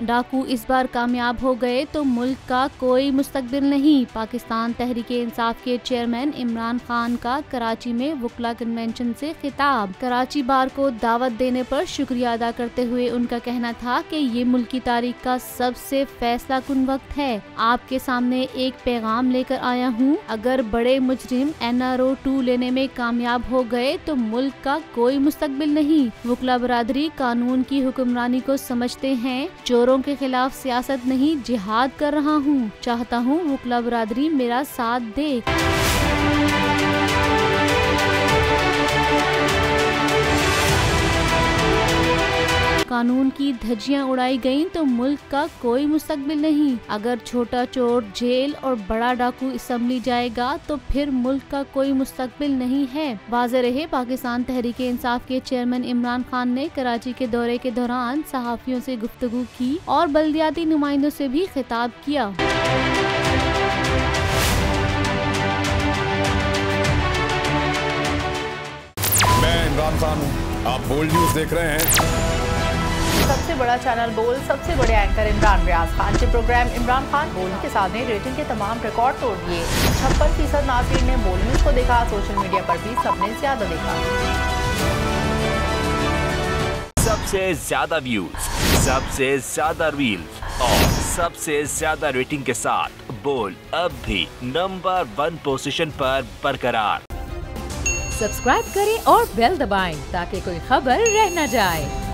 डाकू इस बार कामयाब हो गए तो मुल्क का कोई मुस्तकबिल नहीं। पाकिस्तान तहरीक-ए-इंसाफ के चेयरमैन इमरान खान का कराची में वुकला कन्वेंशन से खिताब। कराची बार को दावत देने पर शुक्रिया अदा करते हुए उनका कहना था कि ये मुल्क की तारीख का सबसे फैसला कुन वक्त है। आपके सामने एक पैगाम लेकर आया हूँ, अगर बड़े मुजरिम NRO 2 लेने में कामयाब हो गए तो मुल्क का कोई मुस्तकबिल नहीं। वुकला बरादरी कानून की हुक्मरानी को समझते हैं। चोरों के खिलाफ सियासत नहीं, जिहाद कर रहा हूँ। चाहता हूँ वुकला बरादरी मेरा साथ दे। कानून की धज्जियां उड़ाई गईं तो मुल्क का कोई मुस्तकबिल नहीं। अगर छोटा चोर जेल और बड़ा डाकू असेंबली जाएगा तो फिर मुल्क का कोई मुस्तकबिल नहीं है। वाज़ेह रहे, पाकिस्तान तहरीक-ए-इंसाफ के चेयरमैन इमरान खान ने कराची के दौरे के दौरान सहाफियों से गुफ्तगू की और बल्दियाती नुमाइंदों से भी खिताब किया। मैं इमरान खान हूँ, आप बोल्ड न्यूज देख रहे हैं। सबसे बड़ा चैनल बोल, सबसे बड़े एंकर इमरान रियाज खान के प्रोग्राम इमरान खान बोल के साथ ने रेटिंग के तमाम रिकॉर्ड तोड़ दिए। 56% नाज़रीन ने बोल न्यूज को देखा। सोशल मीडिया पर भी सबने ज्यादा देखा। सबसे ज्यादा व्यूज, सबसे ज्यादा रील्स और सबसे ज्यादा रेटिंग के साथ बोल अब भी नंबर 1 पोजीशन पर बरकरार। सब्सक्राइब करें और बेल दबाएं ताकि कोई खबर रह न जाए।